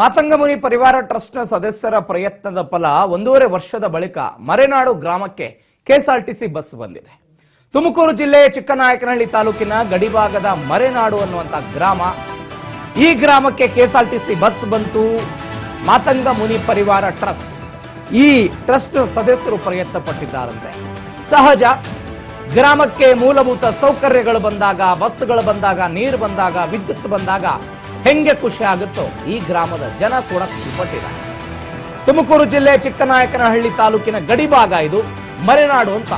ಮಾತಂಗಮುನಿ ಪರಿವಾರ ಟ್ರಸ್ಟ್ನ ಸದಸ್ಯರ ಪ್ರಯತ್ನದ ಫಲ 1.5 ವರ್ಷದ ಬಳಿಕ ಮರೆನಾಡು ಗ್ರಾಮಕ್ಕೆ ಕೆಎಸ್ಆರ್ಟಿಸಿ ಬಸ್ ಬಂದಿದೆ. ತುಮಕೂರು ಜಿಲ್ಲೆಯ ಚಿಕ್ಕನಾಯಕನಹಳ್ಳಿ ತಾಲೂಕಿನ ಗಡಿಭಾಗದ ಮರೆನಾಡು ಅನ್ನುವಂತ ಗ್ರಾಮ. ಈ ಗ್ರಾಮಕ್ಕೆ ಕೆಎಸ್ಆರ್ಟಿಸಿ ಬಸ್ ಬಂತು. ಮಾತಂಗಮುನಿ ಪರಿವಾರ ಟ್ರಸ್ಟ್ ಈ ಟ್ರಸ್ಟ್ ಸದಸ್ಯರು ಪ್ರಯತ್ನ ಪಟ್ಟಿದ್ದಾರಂತೆ. ಸಹಜ, ಗ್ರಾಮಕ್ಕೆ ಮೂಲಭೂತ ಸೌಕರ್ಯಗಳು ಬಂದಾಗ, ಬಸ್ಗಳು ಬಂದಾಗ, ನೀರು ಬಂದಾಗ, ವಿದ್ಯುತ್ ಬಂದಾಗ ಹೆಂಗೆ ಖುಷಿ ಆಗುತ್ತೋ ಈ ಗ್ರಾಮದ ಜನ ಕೂಡ ಖುಷಿ ಪಟ್ಟಿದ್ದಾರೆ. ತುಮಕೂರು ಜಿಲ್ಲೆ ಚಿಕ್ಕನಾಯಕನಹಳ್ಳಿ ತಾಲೂಕಿನ ಗಡಿಭಾಗ ಇದು ಮರೆನಾಡು ಅಂತ.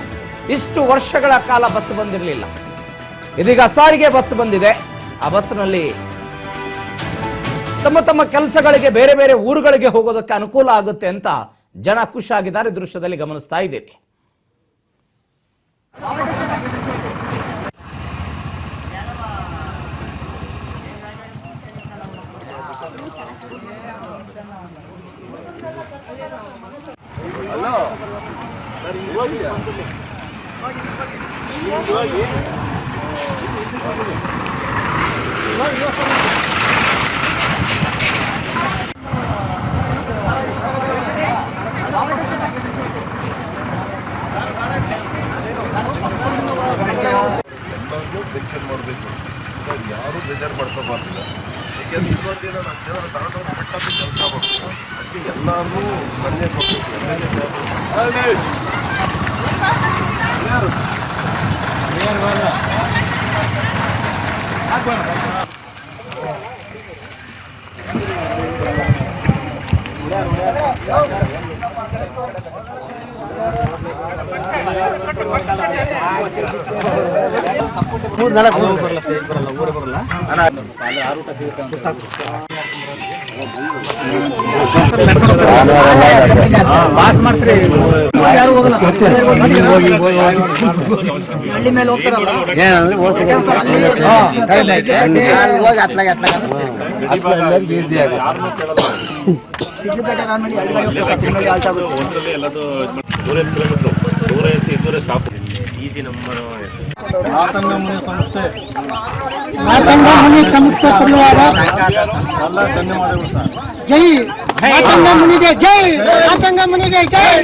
ಇಷ್ಟು ವರ್ಷಗಳ ಕಾಲ ಬಸ್ ಬಂದಿರಲಿಲ್ಲ. ಇದೀಗ ಸಾರಿಗೆ ಬಸ್ ಬಂದಿದೆ. ಆ ಬಸ್ನಲ್ಲಿ ತಮ್ಮ ತಮ್ಮ ಕೆಲಸಗಳಿಗೆ ಬೇರೆ ಬೇರೆ ಊರುಗಳಿಗೆ ಹೋಗೋದಕ್ಕೆ ಅನುಕೂಲ ಆಗುತ್ತೆ ಅಂತ ಜನ ಖುಷಿಯಾಗಿದ್ದಾರೆ. ದೃಶ್ಯದಲ್ಲಿ ಗಮನಿಸ್ತಾ ಇದ್ದೀರಿ. ಯಾರು ಬೇಜಾರು ಮಾಡ್ಕೋಬಾರ್ದಿಲ್ಲ. ಯಾಕೆಂದ್ರೆ ಇವತ್ತಿನ ನಾವು ದೇವರ ತಗೊಂಡು ಬಿಟ್ಟದ್ದು ಕೆಲಸ ಮಾಡಬೇಕು. ಅದಕ್ಕೆ ಎಲ್ಲರೂ ಮನೆ ಹಳ್ಳಿ ಮೇಲೆ ಹೋಗ್ತಾರಲ್ಲ ಮಾತಂಗಮುನಿ ಸಂಸ್ಥೆ ಪರಿವಾರ ಎಲ್ಲ ಧನ್ಯವಾದಗಳು ಸರ್. ಜೈ ಮಾತಂಗಮುನಿಗೆ, ಜೈ ಮಾತಂಗಮುನಿಗೆ, ಜೈ.